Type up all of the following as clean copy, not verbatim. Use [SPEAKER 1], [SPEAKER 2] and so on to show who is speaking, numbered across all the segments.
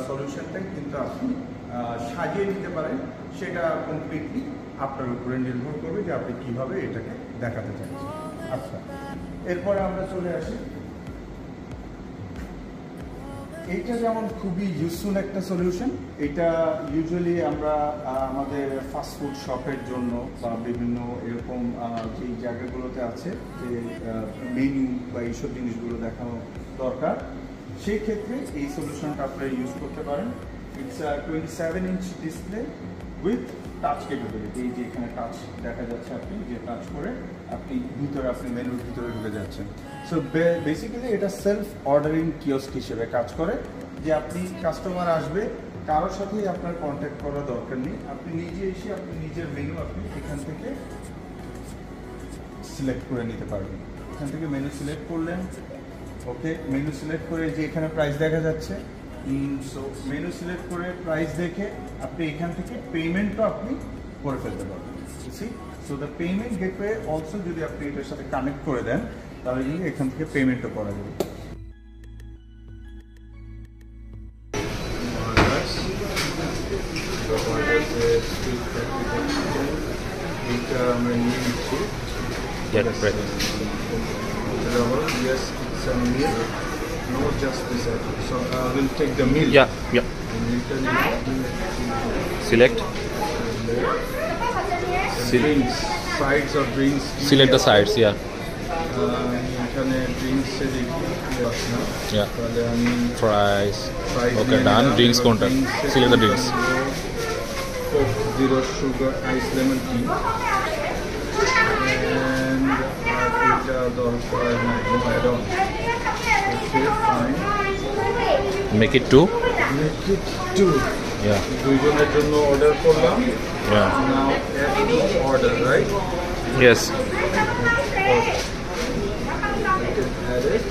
[SPEAKER 1] সলিউশনটাই কিন্তু আপনি সাজিয়ে নিতে পারেন, সেটা কমপ্লিটলি আপনার উপরে নির্ভর করবে যে আপনি কীভাবে এটাকে দেখাতে চাইছেন। আচ্ছা, এরপরে আমরা চলে আসি, এইটা যেমন খুবই ইউজফুল একটা সলিউশন। এটা ইউজুয়ালি আমরা আমাদের ফাস্টফুড শপের জন্য বা বিভিন্ন এরকম যেই জায়গাগুলোতে আছে যে মেনু বা এইসব জিনিসগুলো দেখানো দরকার, সেই ক্ষেত্রে এই সলিউশনটা আপনারা ইউজ করতে পারেন। It's 27 inch display with touch capability. এই যে এখানে টাচ দেখা যাচ্ছে, আপনি যে টাচ করে আপনি মেনুর ভিতরে ঢুকে যাচ্ছেন। সো বেসিক্যালি এটা সেলফ অর্ডারিং কিওস্ক হিসেবে কাজ করে, যে আপনি কাস্টমার আসবে, কারোর সাথেই আপনার কন্ট্যাক্ট করার দরকার নেই। আপনি নিজে এসে আপনি নিজের মেনু আপনি এখান থেকে সিলেক্ট করে নিতে পারবেন। এখান থেকে মেনু সিলেক্ট করলেন, ওকে, মেনু সিলেক্ট করে যে এখানে প্রাইস দেখা যাচ্ছে, সো মেনু সিলেক্ট করে প্রাইস দেখে আপনি এখান থেকে পেমেন্টও আপনি করে ফেলতে পারবেন। So the payment gateway also যদি আপনি এটার সাথে কানেক্ট করে দেন, তাহলে কিন্তু এখান থেকে পেমেন্টও করা যাবে। No, just this. So we'll take the meal.
[SPEAKER 2] Yeah. Select.
[SPEAKER 1] Drinks, sides of drinks.
[SPEAKER 2] Select the sides. Yeah.
[SPEAKER 1] এখানে drinks
[SPEAKER 2] Yeah. Fries. Okay, done. Drinks counter. Select the drinks.
[SPEAKER 1] Coke, zero sugar, ice lemon tea. And no add-on. Okay, fine.
[SPEAKER 2] Make it 2.
[SPEAKER 1] Make it 2.
[SPEAKER 2] Yeah.
[SPEAKER 1] দুইজনের জন্য order করলাম।
[SPEAKER 2] Yeah.
[SPEAKER 1] Now add to order, right?
[SPEAKER 2] Yes.
[SPEAKER 1] Add it.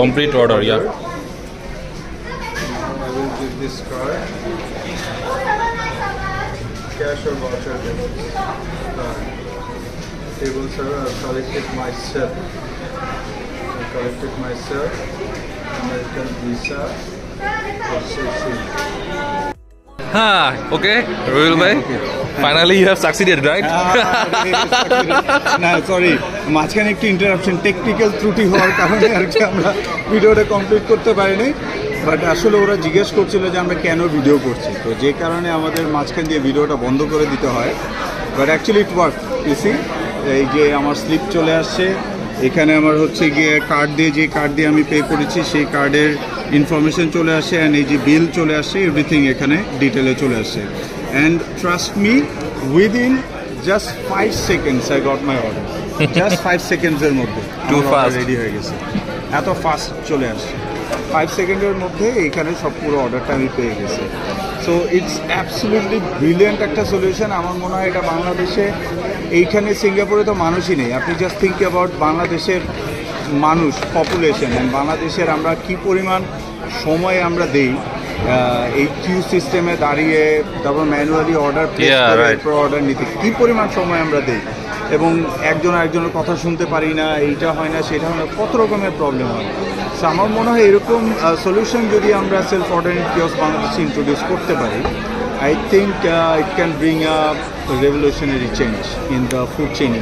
[SPEAKER 2] Complete order. Yeah.
[SPEAKER 1] Now I will give this card. Cash or voucher card. Table server, I've collected myself. American Visa.
[SPEAKER 2] Okay, Royal bhai. Finally, you have succeeded, right?
[SPEAKER 1] না sorry, মাঝখানে একটু interruption, technical ত্রুটি হওয়ার কারণে আর কি আমরা ভিডিওটা complete করতে পারিনি। বাট আসলে ওরা জিজ্ঞেস করছিল যে আমরা কেন ভিডিও করছি, তো যে কারণে আমাদের মাঝখান দিয়ে ভিডিওটা বন্ধ করে দিতে হয়। But actually it work. EC এই যে আমার স্লিপ চলে আসছে, এখানে আমার হচ্ছে গিয়ে কার্ড দিয়ে, যে কার্ড দিয়ে আমি পে করেছি সেই কার্ডের ইনফরমেশন চলে আসে, অ্যান্ড এই যে বিল চলে আসছে, এভরিথিং এখানে ডিটেলে চলে আসছে। And trust me, within just 5 seconds I got my order. Just 5 সেকেন্ডসের মধ্যে রেডি হয়ে গেছে, এত ফাস্ট চলে আসছে। 5 সেকেন্ডের মধ্যে এইখানে সব পুরো অর্ডারটা আমি পেয়ে গেছি। সো ইটস অ্যাবসলিউটলি ব্রিলিয়েন্ট একটা সলিউশন। আমার মনে হয় এটা বাংলাদেশে, এইখানে সিঙ্গাপুরে তো মানুষই নেই। আপনি জাস্ট থিঙ্ক অ্যাবাউট বাংলাদেশের মানুষ, পপুলেশন, অ্যান্ড বাংলাদেশের আমরা কি পরিমাণ সময় আমরা দেই এই কিউ সিস্টেমে দাঁড়িয়ে, তারপর ম্যানুয়ালি অর্ডার অর্ডার নিতে কী পরিমাণ সময় আমরা দিই, এবং একজন আরেকজনের কথা শুনতে পারি না, এইটা হয় না সেটা হয় না, কত রকমের প্রবলেম হয়। সো আমার মনে হয় এরকম সলিউশন যদি আমরা সেলফ অর্ডারিং কিওস্ক বাংলাদেশে ইন্ট্রোডিউস করতে পারি, I think it can bring a revolutionary change in the food chain.